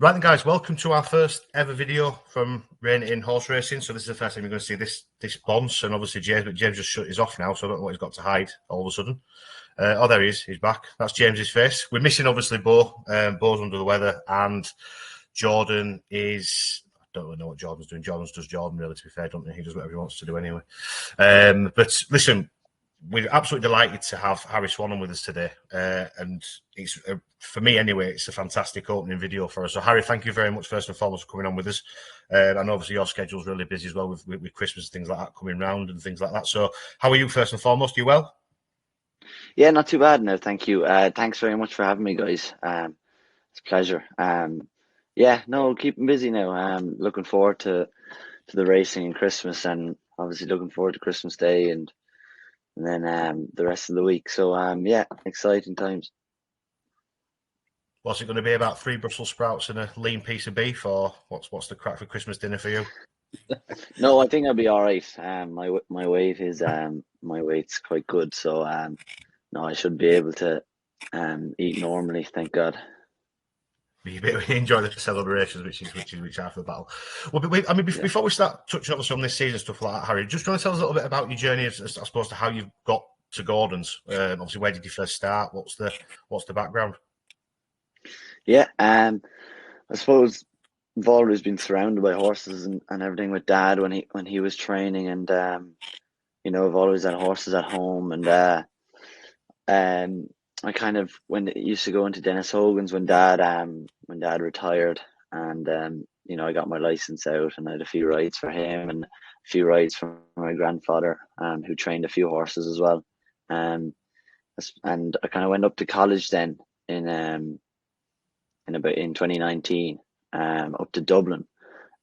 Right then, guys, welcome to our first ever video from Rein in horse racing. So this is the first time you're going to see this bonce, and obviously James, but James just shut his off now, so I don't know what he's got to hide all of a sudden. Oh, there he is. He's back. That's James's face. We're missing, obviously, Bo. Bo's under the weather, and Jordan is... I don't really know what Jordan's doing. Jordan's does Jordan, really, to be fair, don't he? He does whatever he wants to do anyway. But listen, we're absolutely delighted to have Harry Swan on with us today, and it's for me anyway. It's a fantastic opening video for us. So Harry, thank you very much first and foremost for coming on with us. And obviously your schedule's really busy as well with Christmas and things like that coming round and things like that. So how are you first and foremost? Are you well? Yeah, not too bad. No, thank you. Thanks very much for having me, guys. It's a pleasure. Yeah, no, keeping busy now. Looking forward to the racing and Christmas, and obviously looking forward to Christmas Day and then the rest of the week. So yeah, exciting times. What's it going to be, about 3 Brussels sprouts and a lean piece of beef, or what's the crack for Christmas dinner for you? No, I think I'll be all right. My weight is my weight's quite good, so no, I should be able to eat normally. Thank God. We enjoy the celebrations, which half the battle. Well, I mean, Yeah. before we start touching on some of this season stuff like that, Harry, just trying to tell us a little bit about your journey, I suppose, to how you've got to Gordon's. Obviously, where did you first start? What's the background? Yeah. I suppose I've always been surrounded by horses and everything with Dad when he was training, and I've always had horses at home, and I kind of used to go into Dennis Hogan's when Dad retired, and I got my license out, and I had a few rides for him and a few rides for my grandfather, who trained a few horses as well, and I kind of went up to college then in 2019, up to Dublin,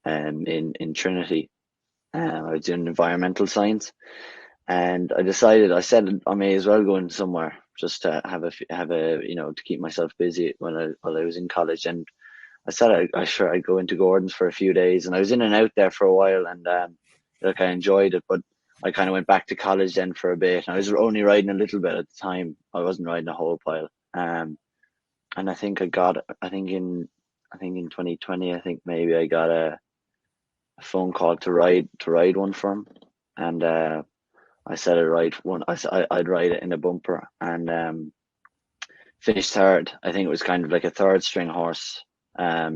in Trinity. I was doing environmental science, and I said I may as well go in somewhere just to have a to keep myself busy while I was in college. And I said I'd go into Gordon's for a few days, and I was in and out there for a while, and I enjoyed it, but I kind of went back to college then for a bit, and I was only riding a little bit at the time. I wasn't riding a whole pile. And I think in 2020, I think maybe I got a phone call to ride one for him, and I said I'd ride one. I'd ride it in a bumper, and finished third. I think it was kind of like a third string horse, a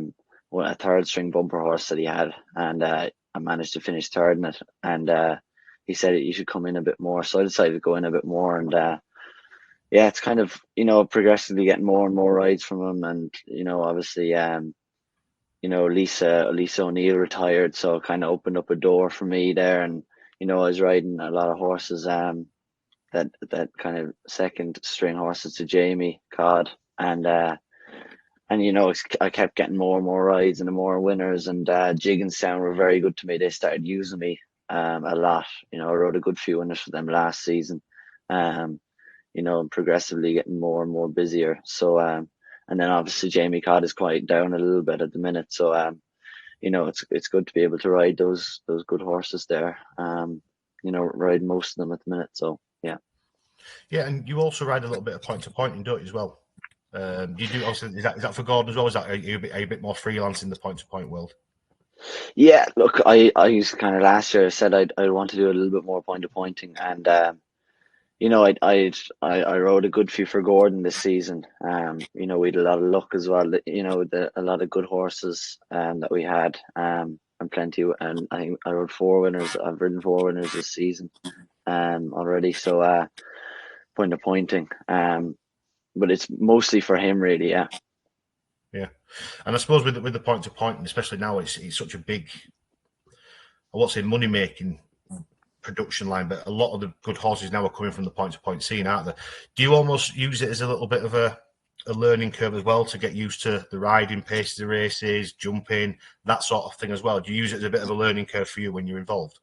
third string bumper horse that he had, and I managed to finish third in it. And he said you should come in a bit more, so I decided to go in a bit more, and yeah, it's kind of progressively getting more and more rides from him, and obviously Lisa O'Neill retired, so it kind of opened up a door for me there, and I was riding a lot of horses, that kind of second string horses to Jamie Codd, and I kept getting more and more rides and more winners, and Jigginstown were very good to me. They started using me a lot. I rode a good few winners for them last season, and progressively getting more and more busier. So and then obviously Jamie Codd is quieting down a little bit at the minute, so it's good to be able to ride those good horses there. Ride most of them at the minute. So yeah. Yeah, and you also ride a little bit of point to point, don't you, as well? You do, obviously, is that for Gordon as well? Is that are you a bit more freelance in the point to point world? Yeah, look, I used kind of last year I said I'd want to do a little bit more point to pointing, and I rode a good few for Gordon this season. We had a lot of luck as well. A lot of good horses that we had, and plenty. And I think I rode 4 winners. I've ridden 4 winners this season, already. So point to pointing, but it's mostly for him, really. Yeah. Yeah, and I suppose with the point to point, and especially now, it's such a big, I won't say money making production line, but a lot of the good horses now are coming from the point to point scene, aren't they? Do you almost use it as a little bit of a learning curve as well to get used to the riding paces of races, jumping, that sort of thing as well? Do you use it as a bit of a learning curve for you when you're involved?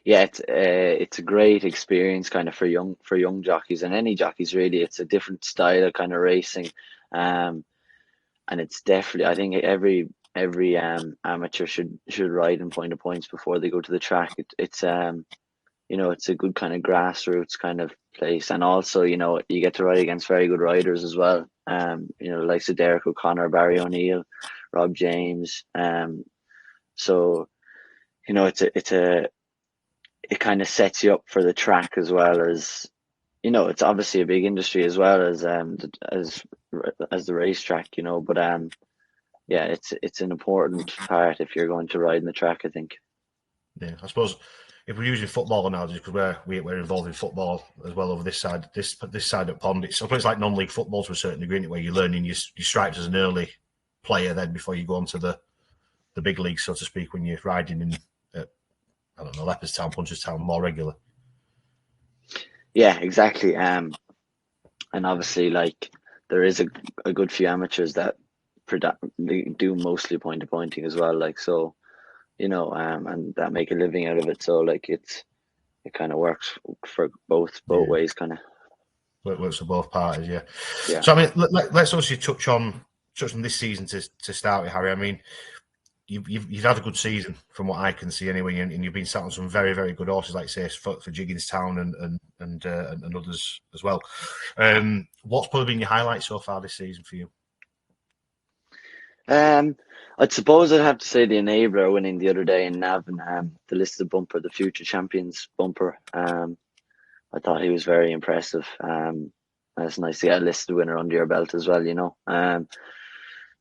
Yeah, it's a great experience kind of for young jockeys, and any jockeys really. It's a different style of kind of racing, and it's definitely, I think every amateur should ride in point of points before they go to the track. It's it's a good kind of grassroots kind of place, and also you get to ride against very good riders as well. The likes of Derek O'Connor, Barry O'Neill, Rob James. So it kind of sets you up for the track as well as, it's obviously a big industry as well as the racetrack, but yeah, it's an important part if you're going to ride in the track, I think. Yeah, I suppose if we're using football analogies, because we're involved in football as well over this side of the pond, it's like non-league football to a certain degree, where you're learning your stripes as an early player, then before you go on to the big league, so to speak, when you're riding in I don't know, Leopardstown, Punchestown more regular. Yeah, exactly. And obviously, like, there is a good few amateurs that do mostly point-to-pointing as well, like, so, and that make a living out of it. So, like, it kind of works for both ways, kind of. It works for both parties, yeah. Yeah. So, I mean, let's obviously touch on this season to start with, Harry. I mean, you've had a good season from what I can see anyway, and you've been sat on some very, very good horses, like say for Jigginstown and others as well. What's probably been your highlight so far this season for you? I suppose I'd have to say the Enabler winning the other day in Navan, the listed bumper, the Future Champions bumper. I thought he was very impressive. It's nice to get a listed winner under your belt as well,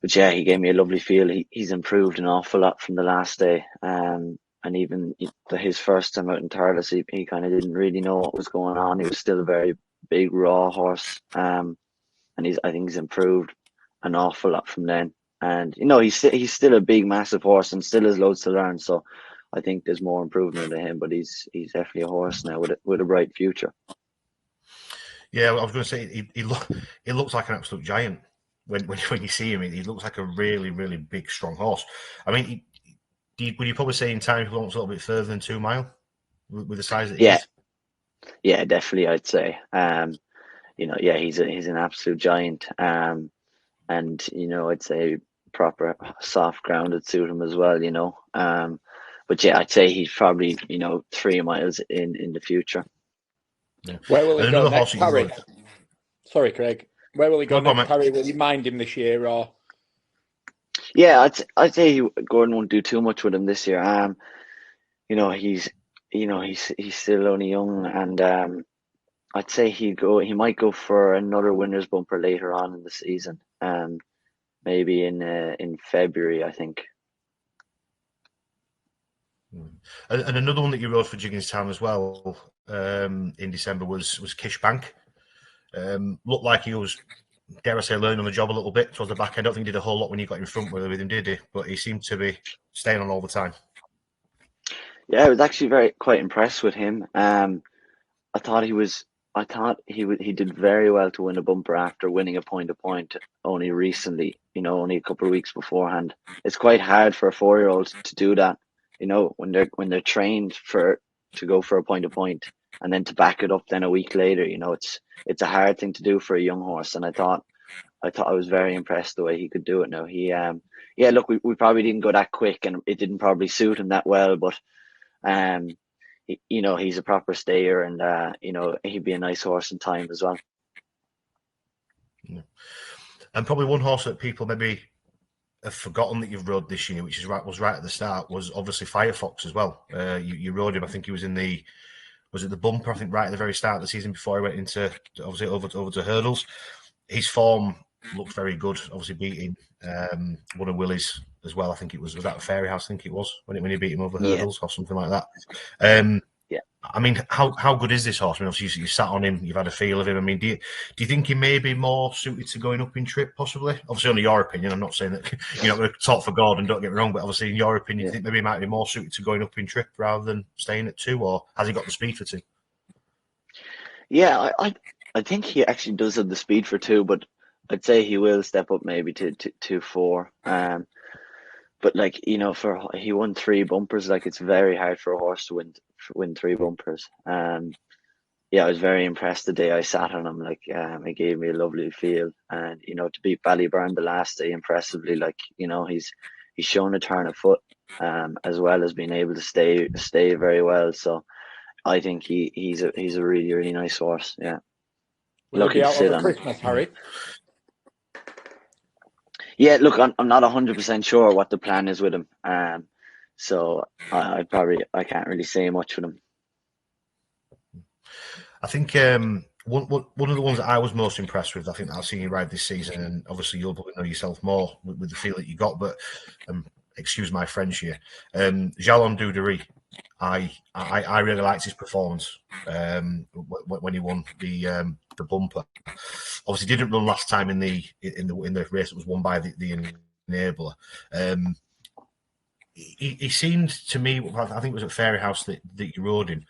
But yeah, he gave me a lovely feel. He's improved an awful lot from the last day. And even his first time out in Thurles, he kind of didn't really know what was going on. He was still a very big, raw horse. And I think he's improved an awful lot from then. And he's still a big, massive horse and still has loads to learn. So I think there's more improvement in him. But he's definitely a horse now with a bright future. Yeah, I was going to say he looks like an absolute giant when you see him. He looks like a really, really big, strong horse. I mean, would you probably say in time he belongs a little bit further than 2 mile with the size that he is? Yeah, definitely. I'd say. He's an absolute giant. And I'd say proper soft ground would suit him as well. But yeah, I'd say he's probably 3 miles in the future. Yeah. Where will he go next, Harry? Sorry, Craig. Where will he go next, Harry? Will you mind him this year or? Yeah, I'd say Gordon won't do too much with him this year. He's still only young, and I'd say he might go for another winner's bumper later on in the season. Maybe in February, I think. And another one that you rode for Jigginstown as well in December was Kish Bank. Looked like he was, dare I say, learning on the job a little bit towards the back end. I don't think he did a whole lot when he got in front with him, did he? But he seemed to be staying on all the time. Yeah, I was actually quite impressed with him. I thought he did very well to win a bumper after winning a point-to-point only recently. Only a couple of weeks beforehand. It's quite hard for a 4-year-old to do that. When they're trained to go for a point-to-point and then to back it up then a week later. It's a hard thing to do for a young horse, and I thought I was very impressed the way he could do it. Now look, we probably didn't go that quick, and it didn't probably suit him that well, but he's a proper stayer, and he'd be a nice horse in time as well. Yeah. And probably one horse that people maybe have forgotten that you've rode this year, which was right at the start, was obviously Firefox as well. You rode him. I think he was in the bumper? I think right at the very start of the season before he went into obviously over to hurdles. His form looks very good. Obviously beating one of Willie's as well. I think it was that Fairy House. I think it was when he beat him over hurdles or something like that. Yeah. I mean, how good is this horse? I mean, obviously you sat on him, you've had a feel of him. I mean, do you think he may be more suited to going up in trip, possibly? Obviously, only your opinion. I'm not saying that you're not going to talk for Gordon. Don't get me wrong, but obviously, in your opinion, do you think maybe he might be more suited to going up in trip rather than staying at 2, or has he got the speed for 2? Yeah, I think he actually does have the speed for 2, but I'd say he will step up maybe to 4. But like he won 3 bumpers. Like, it's very hard for a horse to win 3 bumpers. Yeah, I was very impressed the day I sat on him. Like, it gave me a lovely feel, and to beat Ballyburn the last day impressively. Like, he's shown a turn of foot, as well as being able to stay very well. So I think he's a really, really nice horse. Yeah. Will he be out over Christmas, Harry? Yeah, look, I'm not 100% sure what the plan is with him. So I can't really say much with him. I think one of the ones that I was most impressed with, I think I've seen you ride this season, and obviously you'll probably know yourself more with the feel that you got, but excuse my French here, Jalon D'ouderies. I really liked his performance when he won the bumper. Obviously, didn't run last time in the race that was won by the enabler. He seemed to me, I think it was at Fairy House that you rode in.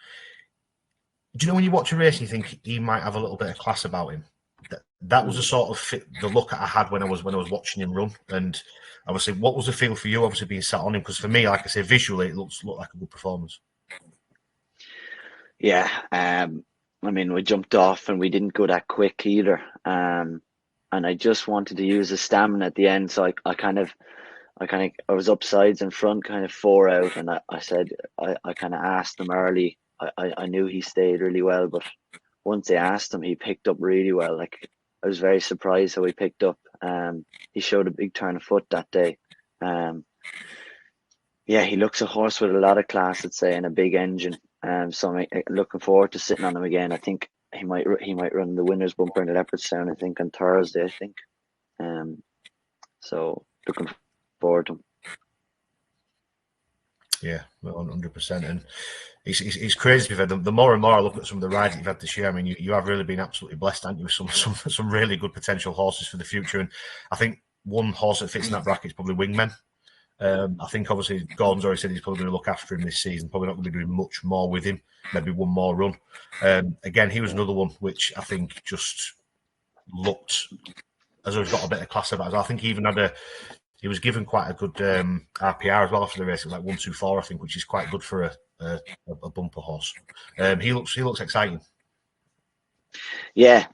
Do you know when you watch a race and you think he might have a little bit of class about him? That was the sort of the look I had when I was watching him run. And obviously, what was the feel for you? Obviously, being sat on him, because for me, like I say, visually, it looked like a good performance. Yeah, I mean, we jumped off and we didn't go that quick either. And I just wanted to use the stamina at the end, so I was up sides and front, kind of 4 out, and I said I kind of asked him early. I knew he stayed really well, but once I asked him, he picked up really well. Like, I was very surprised how he picked up. He showed a big turn of foot that day. Yeah, he looks a horse with a lot of class, I'd say, and a big engine. So I'm looking forward to sitting on him again. I think he might run the winners bumper in the Leopardstown, I think, on Thursday, I think. So looking forward to him. Yeah, 100%. And it's crazy. The more and more I look at some of the rides that you've had this year, I mean, you have really been absolutely blessed, haven't you, with some really good potential horses for the future. And I think one horse that fits in that bracket is probably Wingmen. I think obviously Gordon's already said he's probably going to look after him this season. Probably not going to be doing much more with him. Maybe one more run. Again, he was another one which I think just looked as though he's got a bit of class about it. I think he even had he was given quite a good RPR as well after the race. It was like 124, I think, which is quite good for a bumper horse. He looks exciting. Yeah,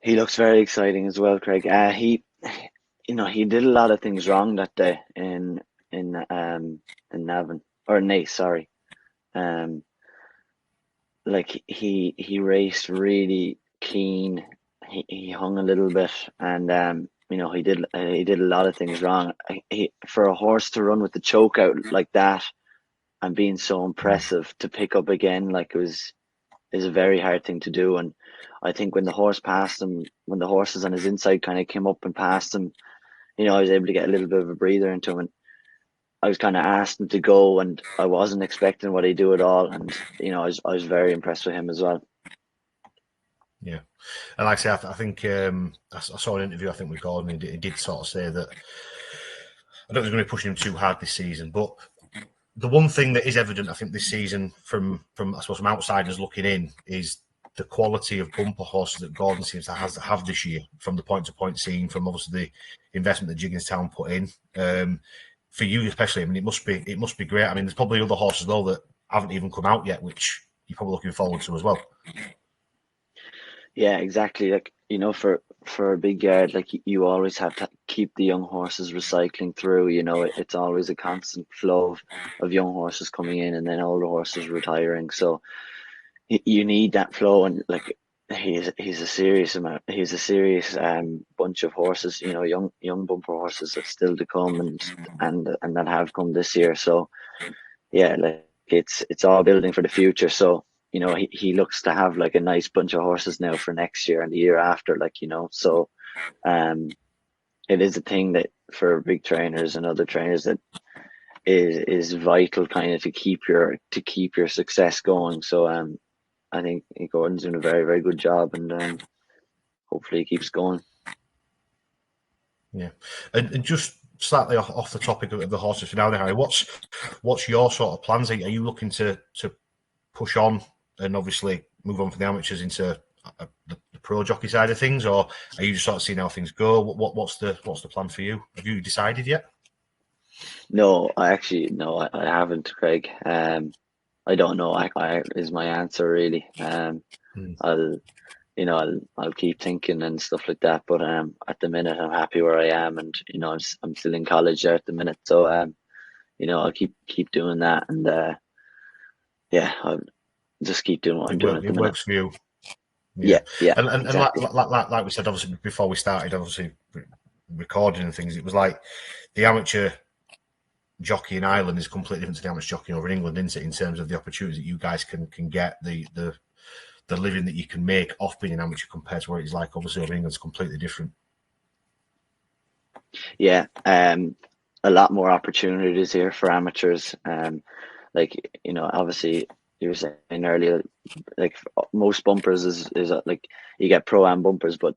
he looks very exciting as well, Craig. He did a lot of things wrong that day in Navan or Nace, sorry. Like he raced really clean. He hung a little bit, and he did a lot of things wrong. For a horse to run with the choke out like that and being so impressive to pick up again, like is a very hard thing to do. And I think when the horse passed him, when the horses on his inside kind of came up and passed him, I was able to get a little bit of a breather into him. And I was kind of asked him to go, and I wasn't expecting what he'd do at all. And I was very impressed with him as well. Yeah, and like I say, I think I saw an interview, I think, with Gordon. He did sort of say that I don't think he's going to be pushing him too hard this season. But the one thing that is evident, I think, this season from I suppose from outsiders looking in is the quality of bumper horses that Gordon seems to have this year, from the point-to-point scene, from obviously the investment that Jigginstown put in. For you especially, I mean, it must be great. I mean, there's probably other horses though that haven't even come out yet, which you're probably looking forward to as well. Yeah, exactly. Like, for a big yard, like, you always have to keep the young horses recycling through. It's always a constant flow of young horses coming in and then older horses retiring. So you need that flow, and like he's a serious bunch of horses. Young bumper horses are still to come, and that have come this year. So yeah, like it's all building for the future. So he looks to have like a nice bunch of horses now for next year and the year after. So it is a thing that for big trainers and other trainers that is vital, kind of to keep your success going. So I think Gordon's doing a very, very good job, and hopefully he keeps going. Yeah, and just slightly off the topic of the horses for now, then, Harry, what's your sort of plans? Are you looking to push on and obviously move on from the amateurs into the pro jockey side of things, or are you just sort of seeing how things go? What's the plan for you? Have you decided yet? No, I haven't, Craig. I don't know. I is my answer really. I'll keep thinking and stuff like that. But at the minute, I'm happy where I am, and I'm still in college there at the minute. So I'll keep doing that, and I'll just keep doing what I'm doing at the minute. It works for you. Yeah. And exactly. like we said, obviously before we started, obviously recording and things, it was like the amateur jockey in Ireland is completely different to the amateur jockey over in England, isn't it? In terms of the opportunities that you guys can get, the living that you can make off being an amateur compared to what it's like obviously over in England is completely different. Yeah, a lot more opportunities here for amateurs. Like, you know, obviously you were saying earlier, like most bumpers is like you get pro-am bumpers, but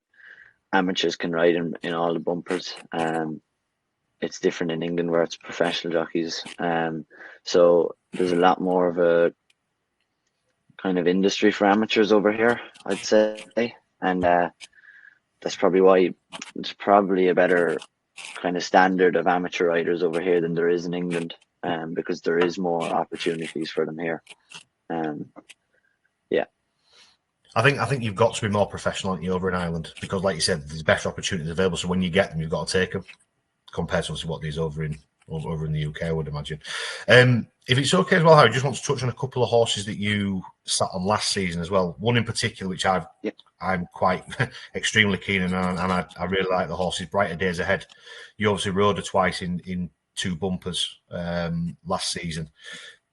amateurs can ride in all the bumpers. It's different in England where it's professional jockeys. So there's a lot more of a kind of industry for amateurs over here, I'd say. And that's probably why there's probably a better kind of standard of amateur riders over here than there is in England, because there is more opportunities for them here. Yeah. I think you've got to be more professional, aren't you, over in Ireland? Because, like you said, there's better opportunities available. So when you get them, you've got to take them, compared to what there's over in the UK, I would imagine. If it's okay as well, Harry, I just want to touch on a couple of horses that you sat on last season as well. One in particular, which I'm quite extremely keen on, and I really like the horses. Brighterdaysahead. You obviously rode her twice in 2 bumpers last season.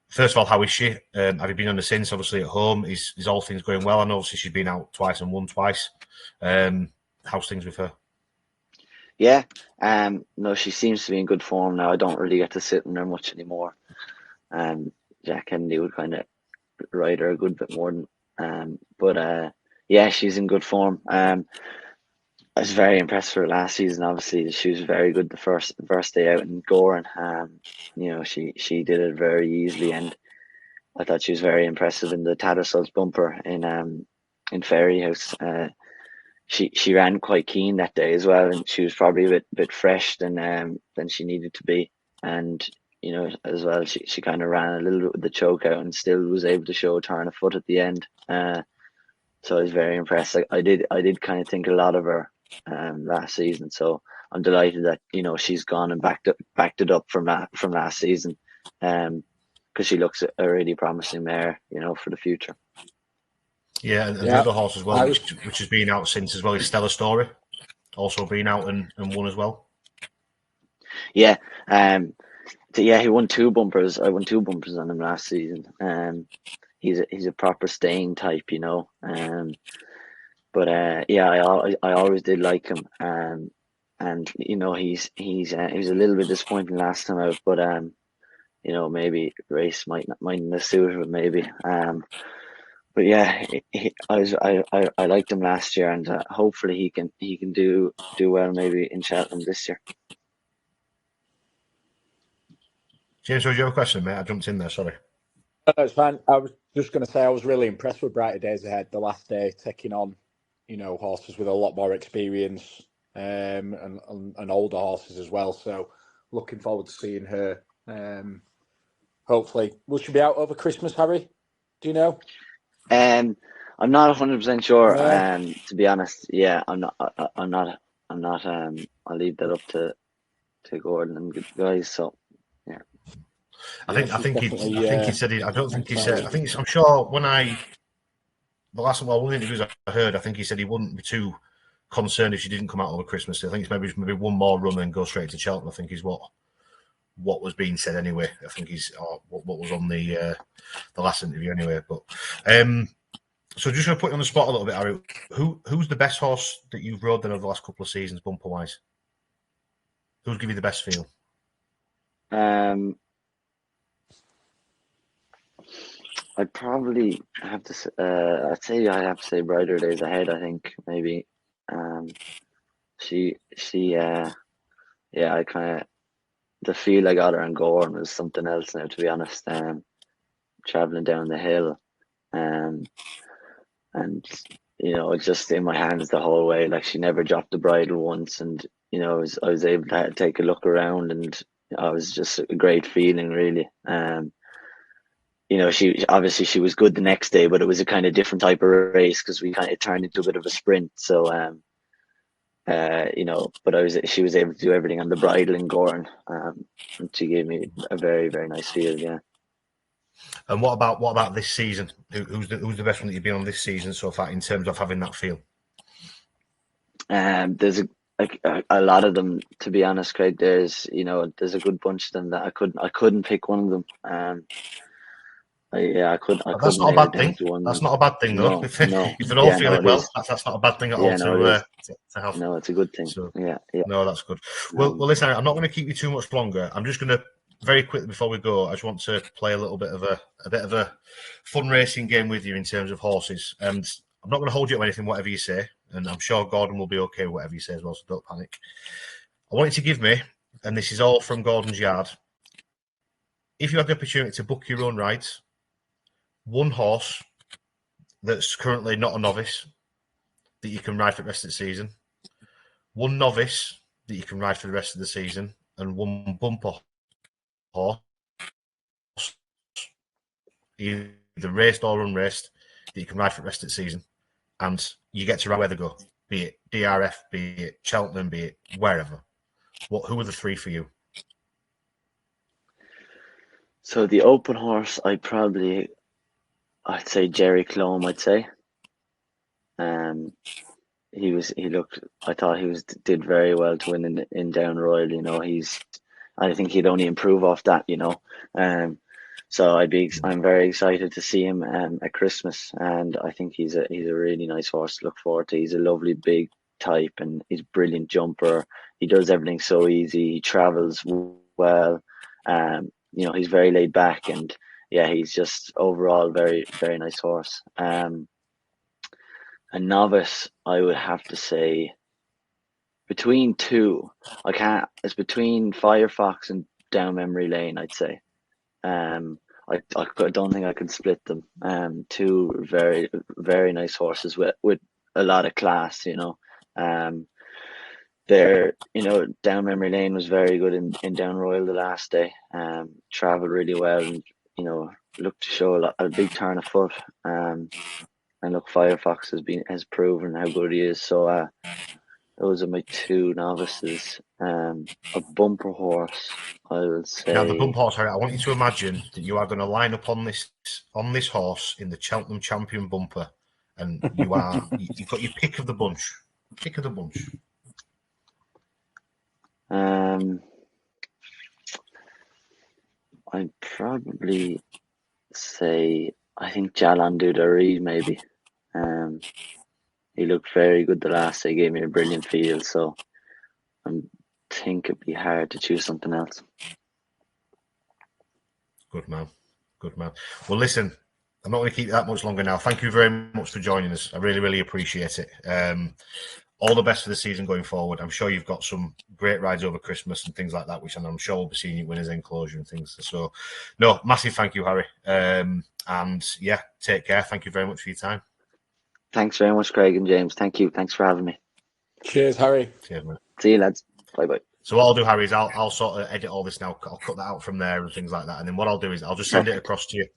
First of all, how is she? Have you been on her since? Obviously at home, is all things going well? I know obviously she's been out twice and won twice. How's things with her? Yeah, no, she seems to be in good form now. I don't really get to sit in her much anymore. Jack Kennedy would kind of ride her a good bit more than, but yeah, she's in good form. I was very impressed with her last season. Obviously, she was very good the first day out in Goran. You know, she did it very easily, and I thought she was very impressive in the Tattersalls bumper in Fairyhouse. She ran quite keen that day as well, and she was probably a bit fresh than she needed to be. And you know, as well, she kind of ran a little bit with the choke out and still was able to show a turn of foot at the end. So I was very impressed. I did kind of think a lot of her last season. So I'm delighted that, you know, she's gone and backed it up from last season, because she looks a really promising mare, you know, for the future. Yeah, and the other horse as well, which has been out since as well, is Stellar Story, also been out and won as well. Yeah, he won 2 bumpers. I won 2 bumpers on him last season. He's a proper staying type, you know. But yeah, I always did like him. And you know, he was a little bit disappointing last time out, but you know, maybe race might have suited him, maybe. But yeah, I liked him last year, and hopefully he can do well maybe in Cheltenham this year. James, do you have a question, mate? I jumped in there, sorry. No, it's fine. I was just going to say I was really impressed with Brighterdaysahead the last day, taking on, you know, horses with a lot more experience, and older horses as well. So looking forward to seeing her. Hopefully, will she be out over Christmas, Harry? Do you know? I'm not 100% sure. No. To be honest, yeah, I'm not. I'll leave that up to Gordon and the guys. So yeah. I think he said it. I don't think he said. I'm sure when the last one of the interviews I heard, I think he said he wouldn't be too concerned if she didn't come out over Christmas. I think it's maybe one more run and go straight to Cheltenham. I think is what was being said anyway. I think what was on the last interview anyway. But so just going to put you on the spot a little bit, Harry. Who's the best horse that you've rode then over the last couple of seasons, bumper wise? Who's give you the best feel? I'd probably have to say, I have to say Brighterdaysahead. I think maybe, I kind of, the feel I got her on Gorn was something else now, to be honest. Traveling down the hill, and you know, just in my hands the whole way. Like, she never dropped the bridle once, and you know, I was able to take a look around, and I was just a great feeling, really. You know, she was good the next day, but it was a kind of different type of race because we kind of turned into a bit of a sprint. So, you know, but she was able to do everything on the bridle in Gorn. And she gave me a very, very nice feel. Yeah. And what about this season? Who's the best one that you've been on this season so far in terms of having that feel? There's a lot of them, to be honest, Craig. There's a good bunch of them that I couldn't pick one of them. I That's couldn't not a nail it bad down thing. to one of That's them. not a bad thing, though. No, If no, they're all yeah, no, feeling it well, is. that's not a bad thing at all Yeah, no, it is. to have. No, it's a good thing. So, Yeah. no, that's good. Well, listen, I'm not going to keep you too much longer. I'm just going to very quickly before we go. I just want to play a little bit of a fun racing game with you in terms of horses, and I'm not going to hold you to anything, whatever you say, and I'm sure Gordon will be okay with whatever you say as well. So don't panic. I want you to give me, and this is all from Gordon's yard. If you had the opportunity to book your own rides, one horse that's currently not a novice that you can ride for the rest of the season, one novice that you can ride for the rest of the season, and one bumper horse, either raced or unraced, that you can ride for the rest of the season. And you get to ride where they go, be it DRF, be it Cheltenham, be it wherever. Who are the three for you? So the open horse, I'd say Jerry Clome. I'd say, I thought he did very well to win in Down Royal. I think he'd only improve off that. So I'm very excited to see him at Christmas, and I think he's a really nice horse to look forward to. He's a lovely big type, and he's a brilliant jumper. He does everything so easy. He travels well. He's very laid back, and yeah, he's just overall very, very nice horse. A novice, I would have to say, between two, it's between Firefox and Down Memory Lane, I'd say. I don't think I can split them. Two very, very nice horses with a lot of class, Down Memory Lane was very good in Down Royal the last day. Travelled really well, and looked to show a big turn of foot. And look, Firefox has proven how good he is. So those are my two novices. A bumper horse, I would say. Now, the bumper horse, Harry, I want you to imagine that you are going to line up on this horse in the Cheltenham Champion bumper, and you've got your pick of the bunch. Pick of the bunch. I'd probably say, I think Jalon D'ouderies maybe. He looked very good the last day, gave me a brilliant feel, so I think it'd be hard to choose something else. Good man. Well, listen, I'm not going to keep you that much longer now. Thank you very much for joining us. I really, really appreciate it. All the best for the season going forward. I'm sure you've got some great rides over Christmas and things like that, which I'm sure we'll be seeing you winners enclosure and things. So, no, massive thank you, Harry. And yeah, take care. Thank you very much for your time. Thanks very much, Craig and James. Thank you. Thanks for having me. Cheers, Harry. Cheers, man. See you, lads. Bye-bye. So what I'll do, Harry, is I'll sort of edit all this now. I'll cut that out from there and things like that. And then what I'll do is I'll just send it across to you.